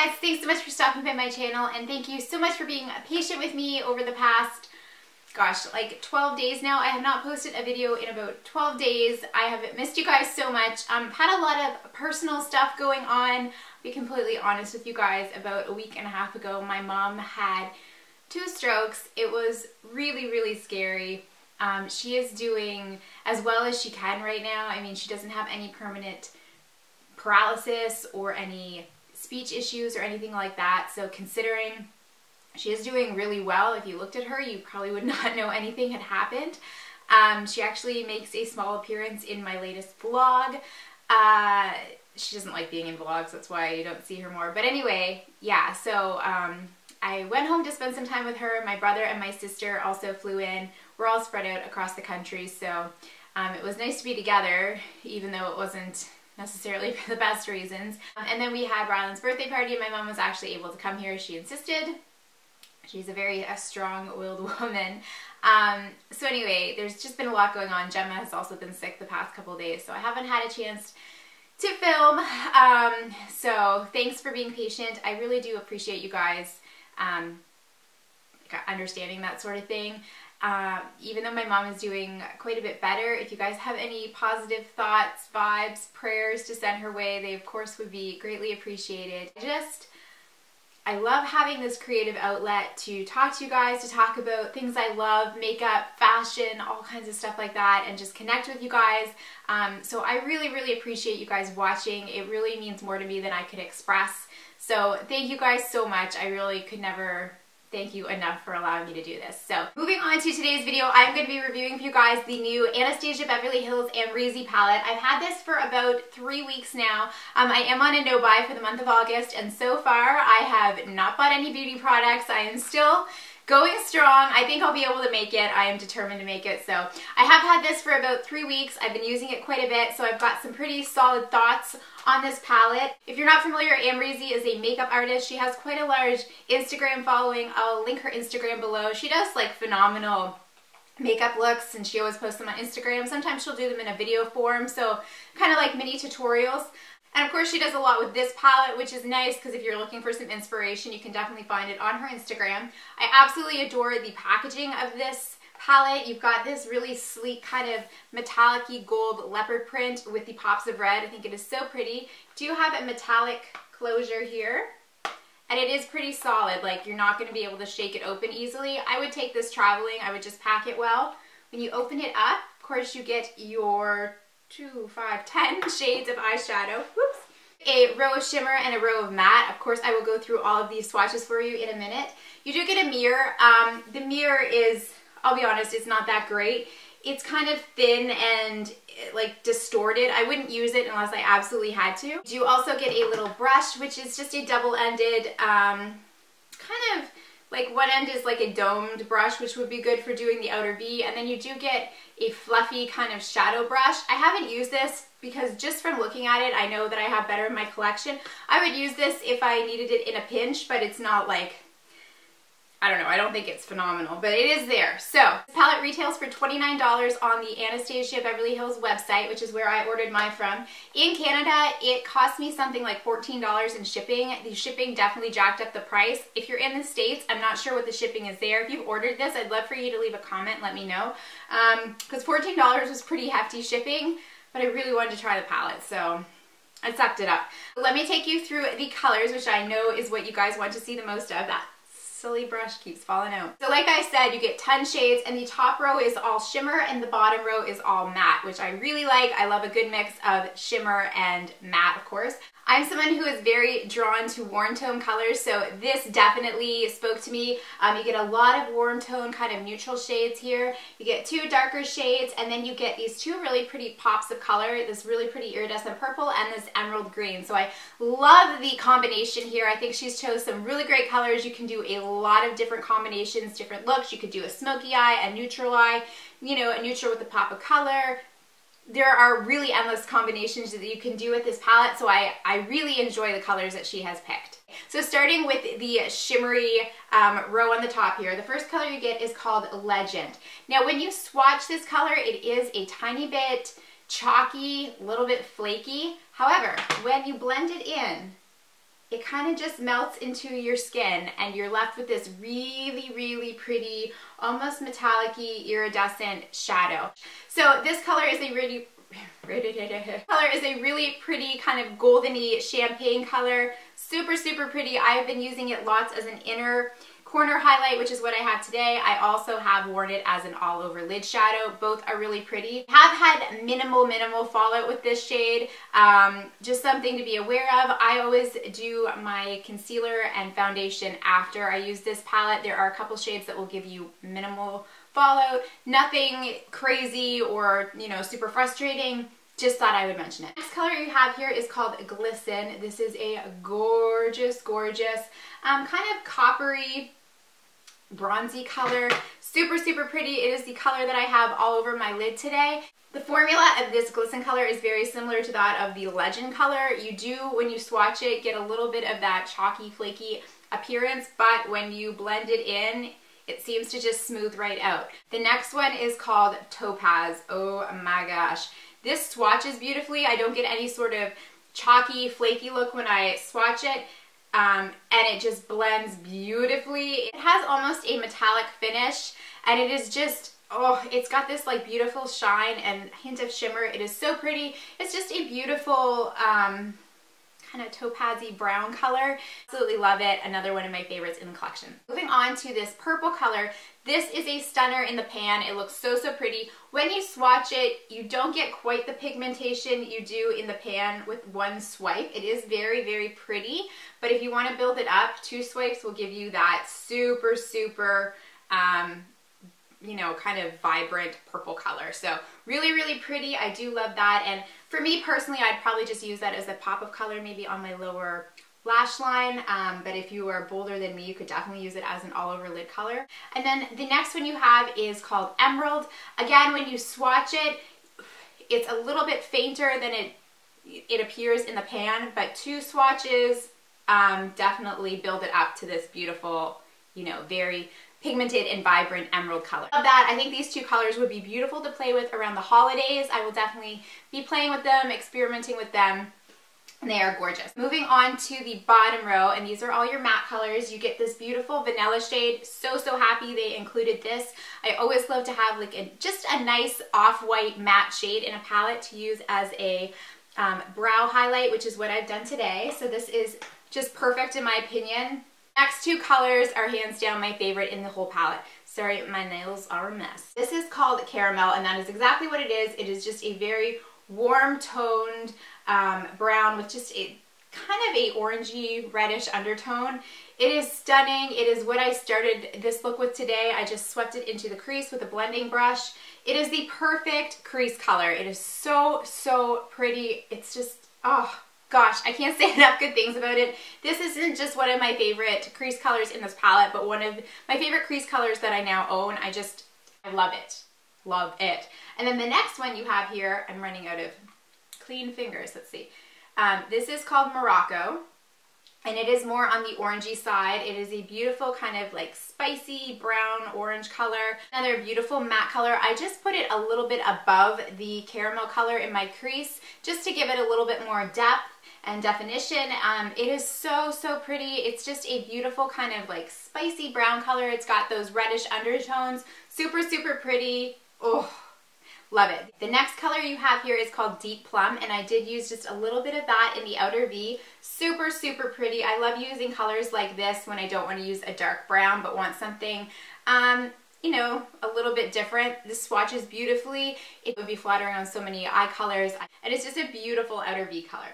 guys, thanks so much for stopping by my channel, and thank you so much for being patient with me over the past, gosh, like 12 days now. I have not posted a video in about 12 days. I have missed you guys so much. Had a lot of personal stuff going on. I'll be completely honest with you guys, about a week and a half ago, my mom had 2 strokes. It was really, really scary. She is doing as well as she can right now. I mean, she doesn't have any permanent paralysis or any speech issues or anything like that. So considering she is doing really well, if you looked at her, you probably would not know anything had happened. She actually makes a small appearance in my latest vlog. She doesn't like being in vlogs, that's why you don't see her more. But anyway, yeah, so I went home to spend some time with her. My brother and my sister also flew in. We're all spread out across the country, so it was nice to be together, even though it wasn't necessarily for the best reasons. And then we had Ryland's birthday party, and my mom was actually able to come here. She insisted. She's a very strong-willed woman. So anyway, there's just been a lot going on. Gemma has also been sick the past couple of days, so I haven't had a chance to film. So thanks for being patient. I really do appreciate you guys understanding that sort of thing. Even though my mom is doing quite a bit better, if you guys have any positive thoughts, vibes, prayers to send her way, they of course would be greatly appreciated. I love having this creative outlet to talk to you guys, to talk about things I love, makeup, fashion, all kinds of stuff like that, and just connect with you guys. So I really, really appreciate you guys watching. It really means more to me than I could express. So thank you guys so much. I really could never thank you enough for allowing me to do this. So moving on to today's video, I'm going to be reviewing for you guys the new Anastasia Beverly Hills Amreze palette. I've had this for about 3 weeks now. I am on a no-buy for the month of August, and so far I have not bought any beauty products. I am still going strong. I think I'll be able to make it. I am determined to make it. So I have had this for about 3 weeks. I've been using it quite a bit, so I've got some pretty solid thoughts on this palette. If you're not familiar, Amreze is a makeup artist. She has quite a large Instagram following. I'll link her Instagram below. She does like phenomenal makeup looks, and she always posts them on Instagram. Sometimes she'll do them in a video form, so kind of like mini tutorials. And of course she does a lot with this palette, which is nice because if you're looking for some inspiration, you can definitely find it on her Instagram. I absolutely adore the packaging of this palette. You've got this really sleek kind of metallic-y gold leopard print with the pops of red. I think it is so pretty. Do have a metallic closure here, and it is pretty solid. Like, you're not going to be able to shake it open easily. I would take this traveling. I would just pack it well. When you open it up, of course you get your 2, 5, 10 shades of eyeshadow. Whoops. A row of shimmer and a row of matte. Of course, I will go through all of these swatches for you in a minute. You do get a mirror. The mirror is, I'll be honest, it's not that great. It's kind of thin and like distorted. I wouldn't use it unless I absolutely had to. You also get a little brush, which is just a double-ended, kind of like one end is like a domed brush, which would be good for doing the outer V, and then you do get a fluffy kind of shadow brush. I haven't used this because just from looking at it, I know that I have better in my collection. I would use this if I needed it in a pinch, but it's not like, I don't know, I don't think it's phenomenal, but it is there. So, this palette retails for $29 on the Anastasia Beverly Hills website, which is where I ordered mine from. In Canada, it cost me something like $14 in shipping. The shipping definitely jacked up the price. If you're in the States, I'm not sure what the shipping is there. If you've ordered this, I'd love for you to leave a comment, let me know. Because $14 was pretty hefty shipping, but I really wanted to try the palette, so I sucked it up. Let me take you through the colors, which I know is what you guys want to see the most of. That silly brush keeps falling out. So like I said, you get 10 shades, and the top row is all shimmer and the bottom row is all matte, which I really like. I love a good mix of shimmer and matte, of course. I'm someone who is very drawn to warm tone colors, so this definitely spoke to me. You get a lot of warm tone kind of neutral shades here. You get 2 darker shades, and then you get these 2 really pretty pops of color, this really pretty iridescent purple and this emerald green. So I love the combination here. I think she's chose some really great colors. You can do a lot of different combinations, different looks. You could do a smoky eye, a neutral eye, you know, a neutral with a pop of color. There are really endless combinations that you can do with this palette, so I really enjoy the colors that she has picked. So starting with the shimmery row on the top here, the first color you get is called Legend. Now when you swatch this color, it is a tiny bit chalky, a little bit flaky. However, when you blend it in, it kind of just melts into your skin and you're left with this really, really pretty, almost metallic-y, iridescent shadow. So this color is a really pretty kind of goldeny champagne color. Super, super pretty. I've been using it lots as an inner corner highlight, which is what I have today. I also have worn it as an all over lid shadow. Both are really pretty. Have had minimal fallout with this shade. Just something to be aware of. I always do my concealer and foundation after I use this palette. There are a couple shades that will give you minimal fallout. Nothing crazy or, you know, super frustrating. Just thought I would mention it. Next color you have here is called Glisten. This is a gorgeous, gorgeous, kind of coppery, bronzy color. Super, super pretty. It is the color that I have all over my lid today. The formula of this Glisten color is very similar to that of the Legend color. You do, when you swatch it, get a little bit of that chalky, flaky appearance, but when you blend it in, it seems to just smooth right out. The next one is called Topaz. Oh my gosh. This swatches beautifully. I don't get any sort of chalky, flaky look when I swatch it, and it just blends beautifully. It has almost a metallic finish, and it is just, oh, it's got this like beautiful shine and hint of shimmer. It is so pretty. It's just a beautiful, kind of topazzy brown color. Absolutely love it. Another one of my favorites in the collection. Moving on to this purple color. This is a stunner in the pan. It looks so, so pretty. When you swatch it, you don't get quite the pigmentation you do in the pan with one swipe. It is very, very pretty, but if you want to build it up, 2 swipes will give you that super, super, you know, kind of vibrant purple color. So really, really pretty. I do love that. And for me personally, I'd probably just use that as a pop of color maybe on my lower lash line, but if you are bolder than me, you could definitely use it as an all over lid color. And then the next one you have is called Emerald. Again, when you swatch it, it's a little bit fainter than it appears in the pan, but 2 swatches definitely build it up to this beautiful, you know, very pigmented and vibrant emerald color. Love that. I think these 2 colors would be beautiful to play with around the holidays. I will definitely be playing with them, experimenting with them, and they are gorgeous. Moving on to the bottom row, and these are all your matte colors. You get this beautiful vanilla shade. So, so happy they included this. I always love to have like just a nice off-white matte shade in a palette to use as a brow highlight, which is what I've done today. So this is just perfect in my opinion. Next 2 colors are hands down my favorite in the whole palette. Sorry, my nails are a mess. This is called Caramel, and that is exactly what it is. It is just a very warm toned brown with just a kind of a orangey reddish undertone. It is stunning. It is what I started this look with today. I just swept it into the crease with a blending brush. It is the perfect crease color. It is so, so pretty. It's just, oh gosh, I can't say enough good things about it. This isn't just one of my favorite crease colors in this palette, but one of my favorite crease colors that I now own. I love it. Love it. And then the next one you have here, I'm running out of clean fingers. Let's see. This is called Morocco, and it is more on the orangey side. It is a beautiful kind of like spicy brown orange color. Another beautiful matte color. I just put it a little bit above the caramel color in my crease just to give it a little bit more depth and definition. It is so, so pretty. It's just a beautiful kind of like spicy brown color. It's got those reddish undertones. Super, super pretty. Oh, love it. The next color you have here is called Deep Plum, and I did use just a little bit of that in the outer V. Super, super pretty. I love using colors like this when I don't want to use a dark brown but want something, you know, a little bit different. This swatches beautifully. It would be flattering on so many eye colors, and it's just a beautiful outer V color.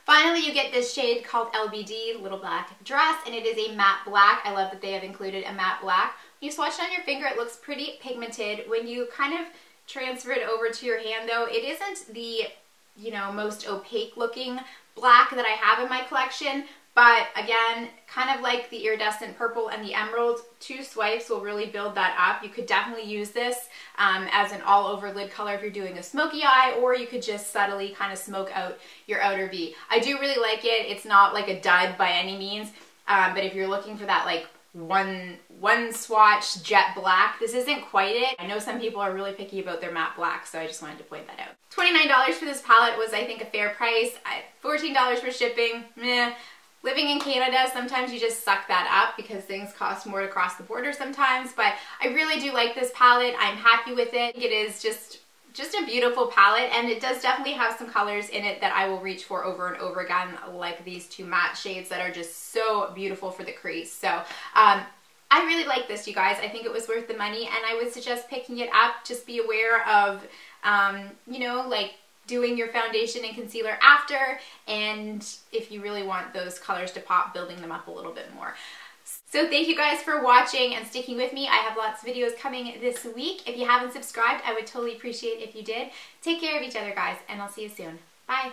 Finally, you get this shade called LBD, Little Black Dress, and it is a matte black. I love that they have included a matte black. When you swatch it on your finger, it looks pretty pigmented. When you kind of transfer it over to your hand though, it isn't the, you know, most opaque looking black that I have in my collection, but again, kind of like the iridescent purple and the emerald, 2 swipes will really build that up. You could definitely use this as an all over lid color if you're doing a smoky eye, or you could just subtly kind of smoke out your outer V. I do really like it. It's not like a dud by any means, but if you're looking for that like one swatch jet black, this isn't quite it. I know some people are really picky about their matte black, so I just wanted to point that out. $29 for this palette was, I think, a fair price. $14 for shipping, meh. living in Canada, sometimes you just suck that up because things cost more to cross the border sometimes, but I really do like this palette. I'm happy with it. It is just a beautiful palette, and it does definitely have some colors in it that I will reach for over and over again, like these two matte shades that are just so beautiful for the crease. So I really like this, you guys. I think it was worth the money, and I would suggest picking it up. Just be aware of, you know, like doing your foundation and concealer after, and if you really want those colors to pop, building them up a little bit more. So thank you guys for watching and sticking with me. I have lots of videos coming this week. If you haven't subscribed, I would totally appreciate it if you did. Take care of each other, guys, and I'll see you soon. Bye.